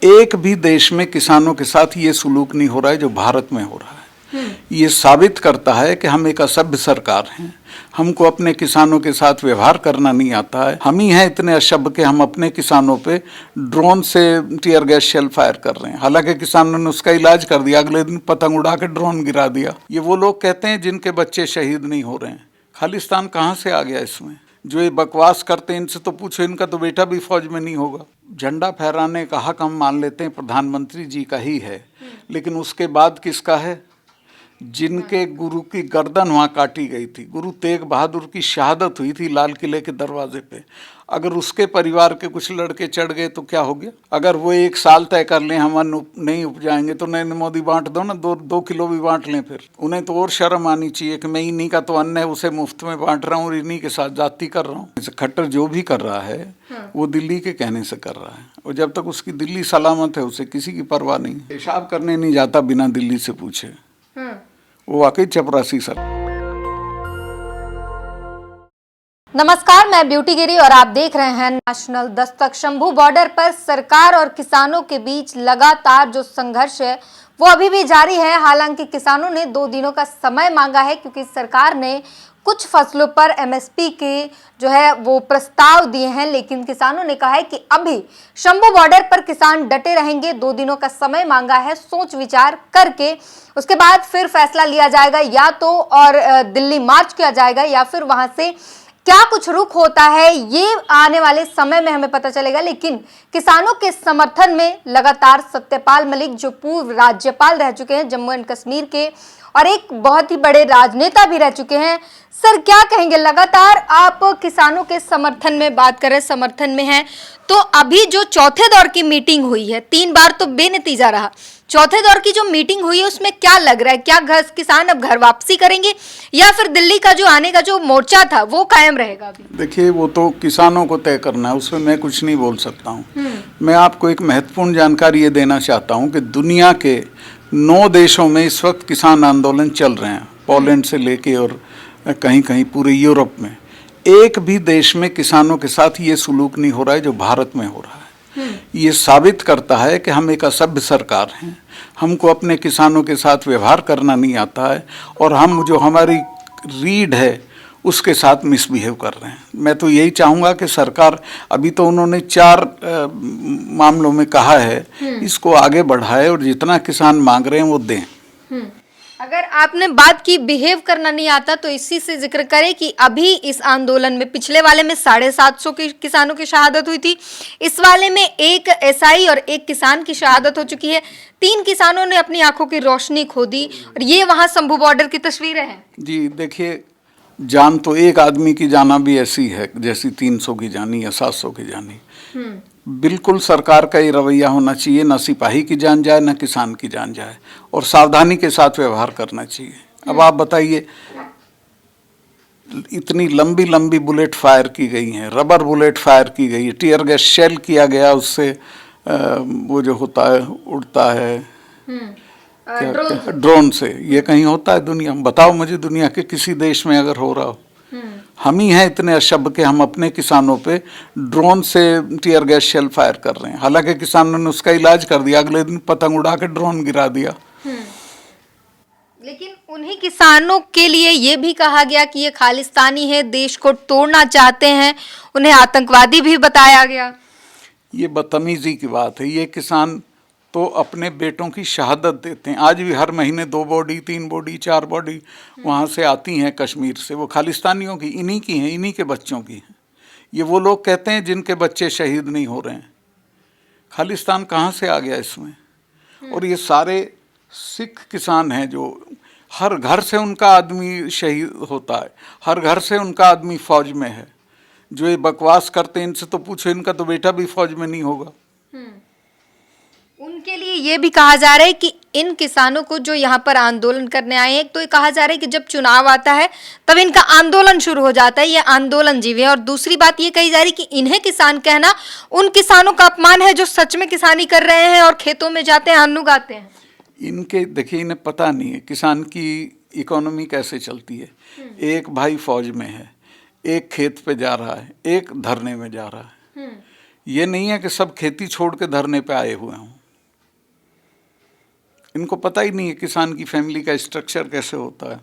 एक भी देश में किसानों के साथ ये सुलूक नहीं हो रहा है जो भारत में हो रहा है। ये साबित करता है कि हम एक असभ्य सरकार हैं। हमको अपने किसानों के साथ व्यवहार करना नहीं आता है। हम ही हैं इतने असभ्य कि हम अपने किसानों पे ड्रोन से टीयर गैस शेल फायर कर रहे हैं। हालांकि किसानों ने उसका इलाज कर दिया, अगले दिन पतंग उड़ा के ड्रोन गिरा दिया। ये वो लोग कहते हैं जिनके बच्चे शहीद नहीं हो रहे हैं। खालिस्तान कहाँ से आ गया इसमें? जो ये बकवास करते हैं इनसे तो पूछो, इनका तो बेटा भी फौज में नहीं होगा। झंडा फहराने का हक हम मान लेते हैं प्रधानमंत्री जी का ही है, लेकिन उसके बाद किसका है? जिनके गुरु की गर्दन वहाँ काटी गई थी, गुरु तेग बहादुर की शहादत हुई थी लाल किले के दरवाजे पे, अगर उसके परिवार के कुछ लड़के चढ़ गए तो क्या हो गया? अगर वो 1 साल तय कर लें हम अन्न नहीं उपजाएंगे तो नरेंद्र मोदी बांट दो ना, 2 किलो भी बांट लें। फिर उन्हें तो और शर्म आनी चाहिए कि मैं इन्हीं का तो अन्न है उसे मुफ्त में बांट रहा हूँ और इन्हीं के साथ जाति कर रहा हूँ। खट्टर जो भी कर रहा है वो दिल्ली के कहने से कर रहा है, और जब तक उसकी दिल्ली सलामत है उसे किसी की परवाह नहीं। पेशाब करने नहीं जाता बिना दिल्ली से पूछे, वो वाकई चपरासी सर। नमस्कार, मैं ब्यूटी गिरी और आप देख रहे हैं नेशनल दस्तक। शंभू बॉर्डर पर सरकार और किसानों के बीच लगातार जो संघर्ष है वो अभी भी जारी है। हालांकि किसानों ने 2 दिनों का समय मांगा है क्योंकि सरकार ने कुछ फसलों पर एमएसपी के जो है वो प्रस्ताव दिए हैं, लेकिन किसानों ने कहा है कि अभी शंभू बॉर्डर पर किसान डटे रहेंगे। 2 दिनों का समय मांगा है, सोच विचार करके उसके बाद फिर फैसला लिया जाएगा, या तो और दिल्ली मार्च किया जाएगा या फिर वहां से क्या कुछ रुख होता है ये आने वाले समय में हमें पता चलेगा। लेकिन किसानों के समर्थन में लगातार सत्यपाल मलिक जो पूर्व राज्यपाल रह चुके हैं जम्मू एंड कश्मीर के और एक बहुत ही बड़े राजनेता भी रह चुके हैं, सर क्या कहेंगे? लगातार आप किसानों के समर्थन में बात करें, समर्थन में हैं, तो अभी जो चौथे दौर की मीटिंग हुई है, 3 बार तो बेनतीजा रहा, चौथे दौर की जो मीटिंग हुई है उसमें क्या लग रहा है? क्या किसान अब घर वापसी करेंगे या फिर दिल्ली का जो आने का जो मोर्चा था वो कायम रहेगा? अभी देखिए, वो तो किसानों को तय करना है, उसमें मैं कुछ नहीं बोल सकता हूँ। मैं आपको एक महत्वपूर्ण जानकारी ये देना चाहता हूँ कि दुनिया के 9 देशों में इस वक्त किसान आंदोलन चल रहे हैं, पोलैंड से लेके और कहीं कहीं पूरे यूरोप में। एक भी देश में किसानों के साथ ये सुलूक नहीं हो रहा है जो भारत में हो रहा है। ये साबित करता है कि हम एक असभ्य सरकार हैं। हमको अपने किसानों के साथ व्यवहार करना नहीं आता है और हम जो हमारी रीढ़ है उसके साथ मिसबिहेव कर रहे हैं। मैं तो यही चाहूँगा कि सरकार, अभी तो उन्होंने 4 मामलों में कहा है, इसको आगे बढ़ाए और जितना किसान मांग रहे हैं वो दें। अगर आपने बात की बिहेव करना नहीं आता तो इसी से जिक्र करें कि अभी इस आंदोलन में पिछले वाले में 750 की किसानों की शहादत हुई थी, इस वाले में 1 एसआई और 1 किसान की शहादत हो चुकी है। 3 किसानों ने अपनी आंखों की रोशनी खो दी और ये वहां शंभू बॉर्डर की तस्वीरें हैं। जी देखिए, जान तो एक आदमी की जाना भी ऐसी है जैसी 300 की जानी या 700 की जानी। बिल्कुल सरकार का ये रवैया होना चाहिए, ना सिपाही की जान जाए ना किसान की जान जाए, और सावधानी के साथ व्यवहार करना चाहिए। अब आप बताइए, इतनी लंबी लंबी बुलेट फायर की गई हैं, रबर बुलेट फायर की गई है, टीयर गैस शेल किया गया, उससे वो जो होता है उड़ता है ड्रोन से। ये कहीं होता है दुनिया में? बताओ मुझे दुनिया के किसी देश में अगर हो रहा हो। हम ही हैं इतने असभ्य कि हम अपने किसानों पे ड्रोन से टीयर गैस शेल फायर कर रहे हैं। हालांकि किसानों ने उसका इलाज कर दिया, अगले दिन पतंग उड़ा के ड्रोन गिरा दिया। लेकिन उन्हीं किसानों के लिए ये भी कहा गया कि ये खालिस्तानी है, देश को तोड़ना चाहते हैं, उन्हें आतंकवादी भी बताया गया। ये बदतमीजी की बात है। ये किसान तो अपने बेटों की शहादत देते हैं। आज भी हर महीने 2 बॉडी 3 बॉडी 4 बॉडी वहाँ से आती हैं कश्मीर से, वो खालिस्तानियों की, इन्हीं की हैं, इन्हीं के बच्चों की हैं। ये वो लोग कहते हैं जिनके बच्चे शहीद नहीं हो रहे हैं। खालिस्तान कहाँ से आ गया इसमें? और ये सारे सिख किसान हैं जो हर घर से उनका आदमी शहीद होता है, हर घर से उनका आदमी फौज में है। जो ये बकवास करते हैं इनसे तो पूछो, इनका तो बेटा भी फौज में नहीं होगा। उनके लिए ये भी कहा जा रहा है कि इन किसानों को जो यहाँ पर आंदोलन करने आए हैं, तो ये कहा जा रहा है कि जब चुनाव आता है तब इनका आंदोलन शुरू हो जाता है, ये आंदोलन जीवे। और दूसरी बात ये कही जा रही है कि इन्हें किसान कहना उन किसानों का अपमान है जो सच में किसानी कर रहे हैं और खेतों में जाते हैं, अन्न उगाते हैं। इनके देखिए, इन्हें पता नहीं है किसान की इकोनॉमी कैसे चलती है। एक भाई फौज में है, एक खेत पे जा रहा है, एक धरने में जा रहा है। ये नहीं है कि सब खेती छोड़ के धरने पे आए हुए हों। इनको पता ही नहीं है किसान की फैमिली का स्ट्रक्चर कैसे होता है।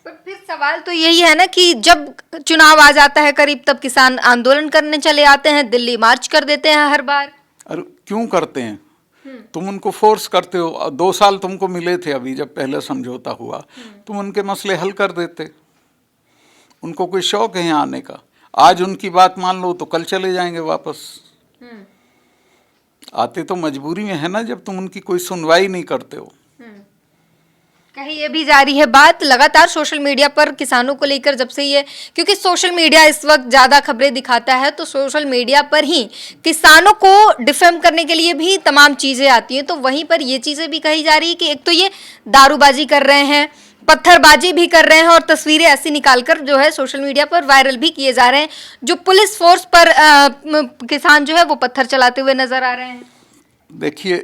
पर फिर सवाल तो यही है ना कि जब चुनाव आ जाता है करीब, तब किसान आंदोलन करने चले आते हैं, दिल्ली मार्च कर देते हैं हर बार। अरे क्यों करते हैं? तुम उनको फोर्स करते हो। 2 साल तुमको मिले थे अभी, जब पहले समझौता हुआ, तुम उनके मसले हल कर देते। उनको कोई शौक है यहाँ आने का? आज उनकी बात मान लो तो कल चले जाएंगे वापस। आते तो मजबूरी में है ना, जब तुम उनकी कोई सुनवाई नहीं करते हो। कहीं ये भी जारी है बात लगातार सोशल मीडिया पर किसानों को लेकर, जब से ये, क्योंकि सोशल मीडिया इस वक्त ज्यादा खबरें दिखाता है, तो सोशल मीडिया पर ही किसानों को डिफेम करने के लिए भी तमाम चीजें आती हैं। तो वहीं पर ये चीजें भी कही जा रही है कि एक तो ये दारूबाजी कर रहे हैं, पत्थरबाजी भी कर रहे हैं, और तस्वीरें ऐसी निकालकर जो है सोशल मीडिया पर वायरल भी किए जा रहे हैं। जो पुलिस फोर्स पर किसान जो है वो पत्थर चलाते हुए नजर आ रहे हैं। देखिए,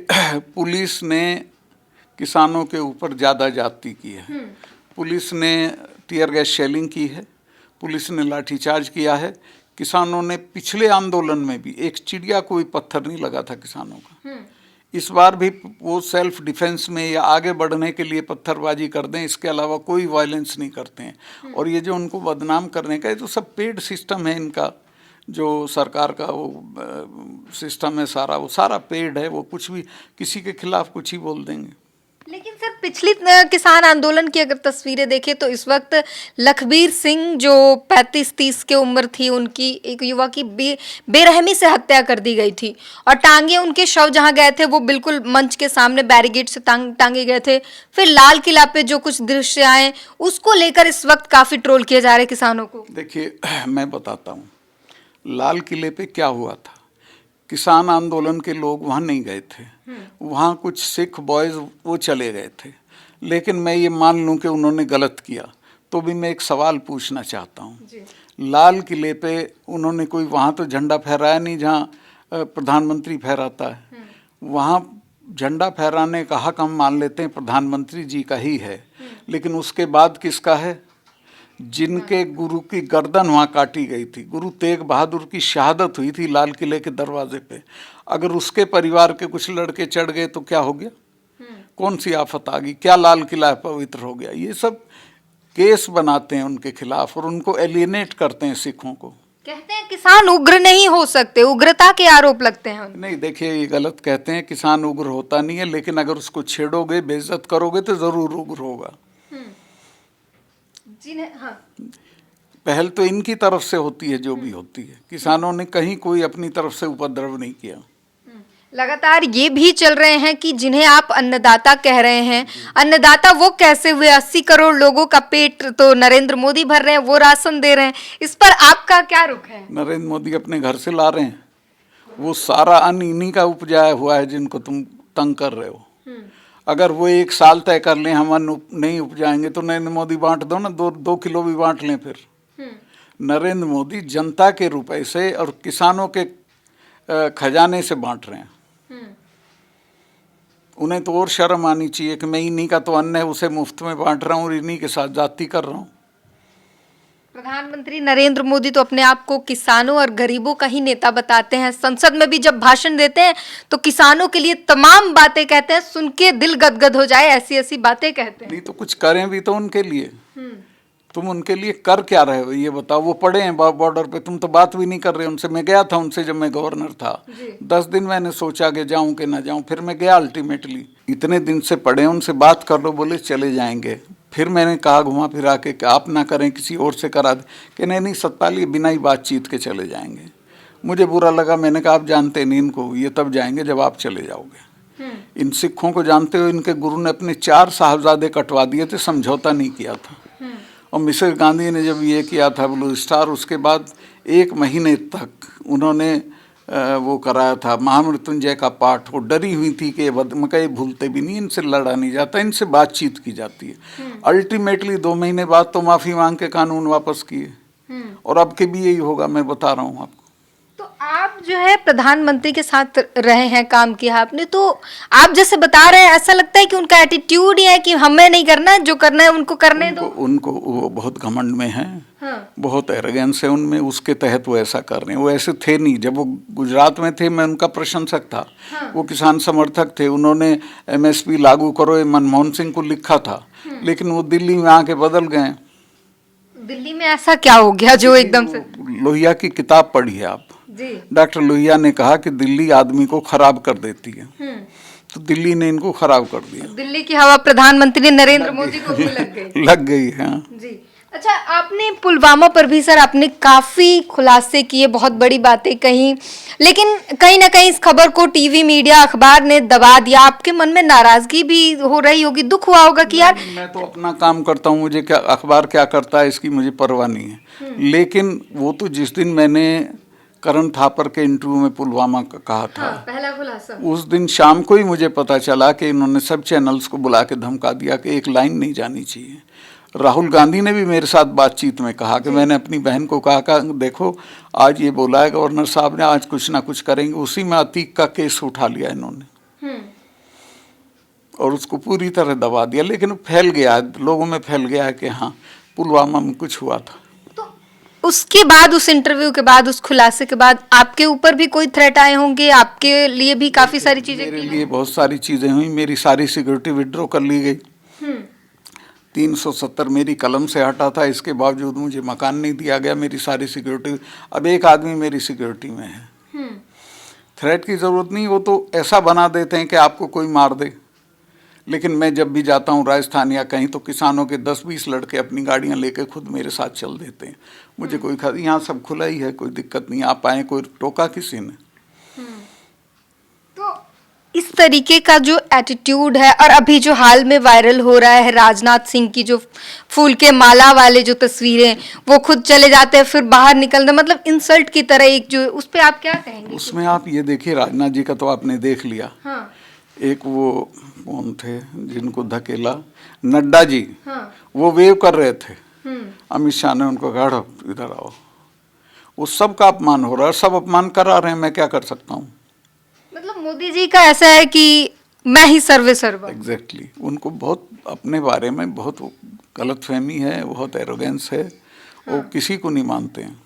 पुलिस ने किसानों के ऊपर ज़्यादा जाती की है। पुलिस ने टीयर गैस शेलिंग की है, पुलिस ने लाठीचार्ज किया है। किसानों ने पिछले आंदोलन में भी एक चिड़िया कोई पत्थर नहीं लगा था किसानों का। इस बार भी वो सेल्फ डिफेंस में या आगे बढ़ने के लिए पत्थरबाजी कर दें, इसके अलावा कोई वायलेंस नहीं करते हैं। और ये जो उनको बदनाम करने का, ये तो सब पेड सिस्टम है इनका, जो सरकार का वो सिस्टम है सारा, वो सारा पेड है। वो कुछ भी किसी के खिलाफ कुछ ही बोल देंगे। लेकिन सर, पिछली किसान आंदोलन की अगर तस्वीरें देखें तो इस वक्त लखबीर सिंह जो 35-30 की उम्र थी, उनकी एक युवा की बेरहमी से हत्या कर दी गई थी, और टांगे उनके शव जहां गए थे वो बिल्कुल मंच के सामने बैरिकेड से टांगे गए थे। फिर लाल किला पे जो कुछ दृश्य आए, उसको लेकर इस वक्त काफी ट्रोल किए जा रहे किसानों को। देखिए, मैं बताता हूँ लाल किले पे क्या हुआ था। किसान आंदोलन के लोग वहाँ नहीं गए थे, वहाँ कुछ सिख बॉयज़ वो चले गए थे। लेकिन मैं ये मान लूँ कि उन्होंने गलत किया, तो भी मैं एक सवाल पूछना चाहता हूँ। लाल किले पे उन्होंने कोई वहाँ तो झंडा फहराया नहीं जहाँ प्रधानमंत्री फहराता है। वहाँ झंडा फहराने का हक हम मान लेते हैं प्रधानमंत्री जी का ही है, लेकिन उसके बाद किसका है? जिनके गुरु की गर्दन वहाँ काटी गई थी, गुरु तेग बहादुर की शहादत हुई थी लाल किले के दरवाजे पे। अगर उसके परिवार के कुछ लड़के चढ़ गए तो क्या हो गया? कौन सी आफत आ गई? क्या लाल किला पवित्र हो गया? ये सब केस बनाते हैं उनके खिलाफ और उनको एलियनेट करते हैं सिखों को। कहते हैं किसान उग्र नहीं हो सकते, उग्रता के आरोप लगते हैं। नहीं, देखिए, ये गलत कहते हैं। किसान उग्र होता नहीं है, लेकिन अगर उसको छेड़ोगे, बेइज्जत करोगे तो जरूर उग्र होगा। हाँ। पहल तो इनकी तरफ से होती है जो भी होती है। किसानों ने कहीं कोई अपनी तरफ से उपद्रव नहीं किया। लगातार ये भी चल रहे हैं कि जिन्हें आप अन्नदाता कह रहे हैं, अन्नदाता वो कैसे हुए? 80 करोड़ लोगों का पेट तो नरेंद्र मोदी भर रहे हैं, वो राशन दे रहे हैं। इस पर आपका क्या रुख है? नरेंद्र मोदी अपने घर से ला रहे हैं। वो सारा अन्न इन्हीं का उपजाया हुआ है जिनको तुम तंग कर रहे हो। अगर वो 1 साल तय कर लें हम अन्न नहीं उपजाएंगे तो नरेंद्र मोदी बांट दो ना, 2 किलो भी बांट लें। फिर नरेंद्र मोदी जनता के रुपए से और किसानों के खजाने से बांट रहे हैं। उन्हें तो और शर्म आनी चाहिए कि मैं इन्हीं का तो अन्न है, उसे मुफ्त में बांट रहा हूँ और इन्हीं के साथ जाति कर रहा हूँ। प्रधानमंत्री नरेंद्र मोदी तो अपने आप को किसानों और गरीबों का ही नेता बताते हैं। संसद में भी जब भाषण देते हैं तो किसानों के लिए तमाम बातें कहते हैं, सुन के दिल गदगद हो जाए, ऐसी ऐसी बातें कहते हैं। नहीं तो कुछ करें भी तो उनके लिए। तुम उनके लिए कर क्या रहे हो ये बताओ? वो पड़े हैं बॉर्डर पे, तुम तो बात भी नहीं कर रहे उनसे। मैं गया था उनसे जब मैं गवर्नर था, 10 दिन मैंने सोचा कि जाऊं कि ना जाऊं, फिर मैं गया अल्टीमेटली। इतने दिन से पड़े, उनसे बात कर लो, बोले चले जाएंगे। फिर मैंने कहा घुमा फिरा के कि आप ना करें, किसी और से करा दे, कि नहीं सतपाल ये बिना ही बातचीत के चले जाएंगे। मुझे बुरा लगा, मैंने कहा आप जानते नहीं इनको, ये तब जाएंगे जब आप चले जाओगे। इन सिखों को जानते हो, इनके गुरु ने अपने 4 साहबजादे कटवा दिए थे, समझौता नहीं किया था। और मिसेस गांधी ने जब ये किया था ब्लू स्टार, उसके बाद 1 महीने तक उन्होंने वो कराया था महामृत्युंजय का पाठ। वो डरी हुई थी कि मकई भूलते भी नहीं, इनसे लड़ा नहीं जाता, इनसे बातचीत की जाती है। अल्टीमेटली 2 महीने बाद तो माफ़ी मांग के कानून वापस किए, और अब के भी यही होगा, मैं बता रहा हूँ आपको। तो आप जो है प्रधानमंत्री के साथ रहे हैं, काम किया आपने, तो आप जैसे बता रहे हैं ऐसा लगता है कि उनका एटीट्यूड ही है कि हमें नहीं करना है, जो करना है उनको करने दो। उनको वो बहुत घमंड में है। हाँ। बहुत एरोगेंस है उनमें, उसके तहत वो ऐसा कर रहे हैं। वो ऐसे थे नहीं। जब वो गुजरात में थे मैं उनका प्रशंसक था। हाँ। वो किसान समर्थक थे। उन्होंने एमएसपी लागू करो ये मनमोहन सिंह को लिखा था, लेकिन वो दिल्ली में आके बदल गए। दिल्ली में ऐसा क्या हो गया जो एकदम से? लोहिया की किताब पढ़ी है आप? जी। डॉक्टर लोहिया ने कहा कि दिल्ली आदमी को खराब कर देती है, तो दिल्ली ने इनको खराब कर दिया। दिल्ली की हवा प्रधानमंत्री नरेंद्र मोदी को भी लग गई। लग गई है। जी। अच्छा, आपने पुलवामा पर भी सर आपने काफी खुलासे किए, बहुत बड़ी बातें कही, लेकिन कहीं ना कहीं इस खबर को टीवी मीडिया अखबार ने दबा दिया। आपके मन में नाराजगी भी हो रही होगी, दुख हुआ होगा कि यार मैं तो अपना काम करता हूँ, मुझे क्या अखबार क्या करता है इसकी मुझे परवाह नहीं है। लेकिन वो तो जिस दिन मैंने करण थापर के इंटरव्यू में पुलवामा का कहा था, हाँ, पहला खुलासा, उस दिन शाम को ही मुझे पता चला कि इन्होंने सब चैनल्स को बुला के धमका दिया कि एक लाइन नहीं जानी चाहिए। राहुल गांधी ने भी मेरे साथ बातचीत में कहा कि मैंने अपनी बहन को कहा देखो आज ये बोला है गवर्नर साहब ने, आज कुछ ना कुछ करेंगे। उसी में अतीक का केस उठा लिया इन्होंने और उसको पूरी तरह दबा दिया। लेकिन फैल गया है, लोगों में फैल गया है कि हाँ पुलवामा में कुछ हुआ था। तो उसके बाद, उस इंटरव्यू के बाद, उस खुलासे के बाद आपके ऊपर भी कोई थ्रेट आए होंगे? आपके लिए भी काफी सारी चीजें? मेरे लिए बहुत सारी चीजें हुई। मेरी सारी सिक्योरिटी विड्रॉ कर ली गई। 370 मेरी कलम से हटा था, इसके बावजूद मुझे मकान नहीं दिया गया। मेरी सारी सिक्योरिटी, अब एक आदमी मेरी सिक्योरिटी में है। थ्रेट की जरूरत नहीं, वो तो ऐसा बना देते हैं कि आपको कोई मार दे। लेकिन मैं जब भी जाता हूँ राजस्थान या कहीं, तो किसानों के 10-20 लड़के अपनी गाड़ियाँ लेकर खुद मेरे साथ चल देते हैं। मुझे कोई यहाँ सब खुला ही है, कोई दिक्कत नहीं। आप आए, कोई टोका किसी ने? तो इस तरीके का जो एटीट्यूड है, और अभी जो हाल में वायरल हो रहा है राजनाथ सिंह की जो फूल के माला वाले जो तस्वीरें, वो खुद चले जाते हैं फिर बाहर निकलते, मतलब इंसल्ट की तरह एक जो, उस पे आप क्या कहेंगे? उसमें आप ये देखिए, राजनाथ जी का तो आपने देख लिया। हाँ। एक वो कौन थे जिनको धकेला, नड्डा जी। हाँ। वो वेव कर रहे थे। अमित शाह ने उनको कहा इधर आओ। उस सब का अपमान हो रहा है, सब अपमान करा रहे हैं, मैं क्या कर सकता हूँ? मतलब मोदी जी का ऐसा है कि मैं ही सर्वे सर्वा। एग्जैक्टली। उनको बहुत अपने बारे में बहुत गलतफहमी है, बहुत एरोगेंस है। वो किसी को नहीं मानते हैं।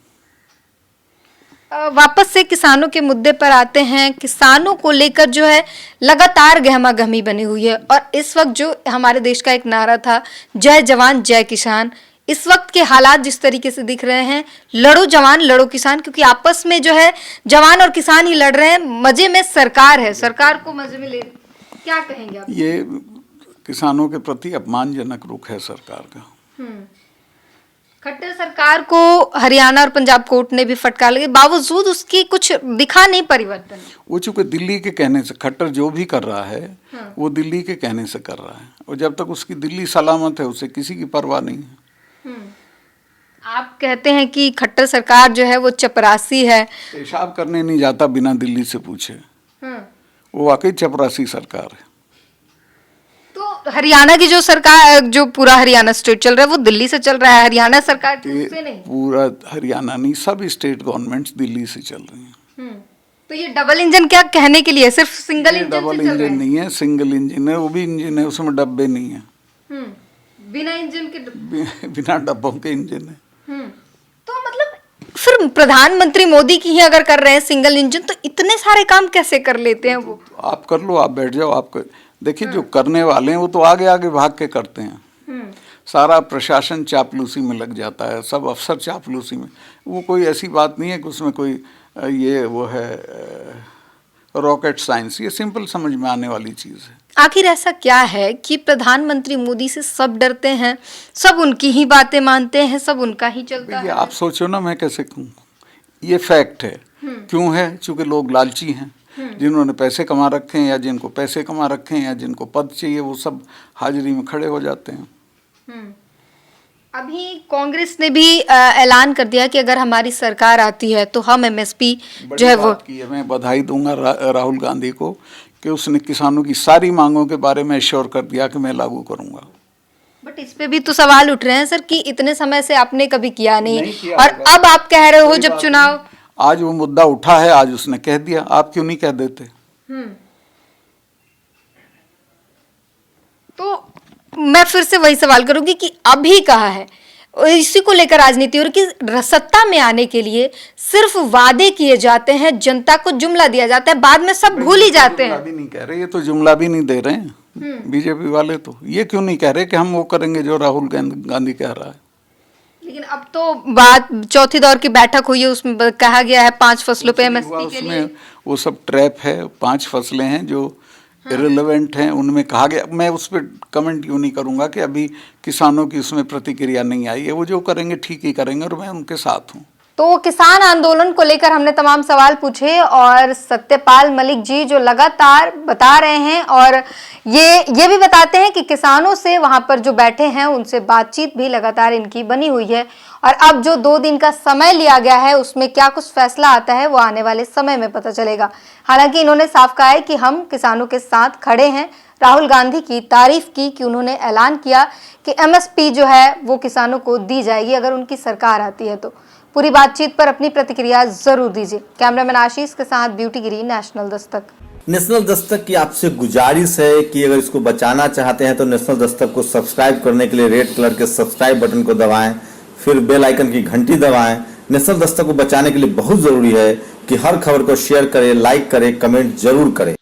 वापस से किसानों के मुद्दे पर आते हैं। किसानों को लेकर जो है लगातार गहमागहमी बनी हुई है, और इस वक्त जो हमारे देश का एक नारा था, जय जवान जय किसान, इस वक्त के हालात जिस तरीके से दिख रहे हैं, लड़ो जवान लड़ो किसान, क्योंकि आपस में जो है जवान और किसान ही लड़ रहे हैं। मजे में सरकार है, सरकार को मजे में ले, क्या कहेंगे आप? ये किसानों के प्रति अपमानजनक रुख है सरकार का। खट्टर सरकार को हरियाणा और पंजाब कोर्ट ने भी फटकार लगे, बावजूद उसकी कुछ दिखा नहीं परिवर्तन। वो चूंकि दिल्ली के कहने से, खट्टर जो भी कर रहा है वो दिल्ली के कहने से कर रहा है, और जब तक उसकी दिल्ली सलामत है उसे किसी की परवाह नहीं है। आप कहते हैं कि खट्टर सरकार जो है वो चपरासी है, पेशाब करने नहीं जाता बिना दिल्ली से पूछे। वो वाकई चपरासी सरकार है। तो हरियाणा की जो सरकार, जो पूरा हरियाणा स्टेट चल रहा है वो दिल्ली से चल रहा है, हरियाणा सरकार से नहीं? पूरा हरियाणा नहीं, सब स्टेट गवर्नमेंट्स दिल्ली से चल रही हैं। तो ये डबल इंजन क्या कहने के लिए? सिर्फ सिंगल इंजन? डबल इंजन नहीं है, सिंगल इंजन है। वो भी इंजन है, उसमें डब्बे नहीं है। बिना इंजन के बिना डब्बों के इंजन है। तो मतलब फिर प्रधानमंत्री मोदी की ही अगर कर रहे हैं सिंगल इंजन, तो इतने सारे काम कैसे कर लेते हैं वो? आप कर लो, आप बैठ जाओ। आप देखिए जो करने वाले हैं वो तो आगे आगे भाग के करते हैं। सारा प्रशासन चापलूसी में लग जाता है, सब अफसर चापलूसी में। वो कोई ऐसी बात नहीं है कि उसमें कोई ये वो है रॉकेट साइंस। ये सिंपल समझ में आने वाली चीज़ है। आखिर ऐसा क्या है कि प्रधानमंत्री मोदी से सब डरते हैं, सब उनकी ही बातें मानते हैं, सब उनका ही चलता है? आप सोचो ना, मैं कैसे कहूँ, ये फैक्ट है। क्यों है? क्योंकि लोग लालची हैं। जिन्होंने पैसे कमा रखे हैं, या जिनको पैसे कमा रखे हैं, या जिनको पद चाहिए, वो सब हाजिरी में खड़े हो जाते हैं। अभी कांग्रेस ने भी ऐलान कर दिया कि अगर हमारी सरकार आती है तो हम एमएसपी जो है वो की है। मैं बधाई दूंगा राहुल गांधी को कि उसने किसानों की सारी मांगों के बारे में एश्योर कर दिया कि मैं लागू करूंगा। बट इस पे भी तो सवाल उठ रहे हैं सर कि इतने समय से आपने कभी किया नहीं और अब आप कह रहे हो जब चुनाव। आज वो मुद्दा उठा है, आज उसने कह दिया, आप क्यों नहीं कह देते? तो मैं फिर से वही सवाल करूंगी कि अभी कहा है, इसी को लेकर राजनीति और कि सत्ता में आने के लिए सिर्फ वादे किए जाते हैं, जनता को जुमला दिया जाता है, बाद में सब भूल ही जाते हैं। भी नहीं कह रहे, ये तो जुमला भी नहीं दे रहे हैं बीजेपी वाले, तो ये क्यों नहीं कह रहे कि हम वो करेंगे जो राहुल गांधी कह रहा है? लेकिन अब तो बात चौथी दौर की बैठक हुई है, उसमें कहा गया है 5 फसलों पे एमएसपी के लिए। वो सब ट्रैप है, 5 फसलें हैं जो इरेलेवेंट हैं, उनमें कहा गया। मैं उस पर कमेंट क्यों नहीं करूंगा कि अभी किसानों की उसमें प्रतिक्रिया नहीं आई है, वो जो करेंगे ठीक ही करेंगे और मैं उनके साथ हूँ। तो किसान आंदोलन को लेकर हमने तमाम सवाल पूछे और सत्यपाल मलिक जी जो लगातार बता रहे हैं और ये भी बताते हैं कि किसानों से वहां पर जो बैठे हैं उनसे बातचीत भी लगातार इनकी बनी हुई है और अब जो 2 दिन का समय लिया गया है उसमें क्या कुछ फैसला आता है वो आने वाले समय में पता चलेगा। हालांकि इन्होंने साफ कहा है कि हम किसानों के साथ खड़े हैं। राहुल गांधी की तारीफ की कि उन्होंने ऐलान किया कि एमएसपी जो है वो किसानों को दी जाएगी अगर उनकी सरकार आती है। तो पूरी बातचीत पर अपनी प्रतिक्रिया जरूर दीजिए। कैमरामैन आशीष के साथ ब्यूटी गिरी, नेशनल दस्तक। नेशनल दस्तक की आपसे गुजारिश है कि अगर इसको बचाना चाहते हैं तो नेशनल दस्तक को सब्सक्राइब करने के लिए रेड कलर के सब्सक्राइब बटन को दबाएं, फिर बेल आइकन की घंटी दबाएं। नेशनल दस्तक को बचाने के लिए बहुत जरूरी है कि हर खबर को शेयर करें, लाइक करें, कमेंट जरूर करें।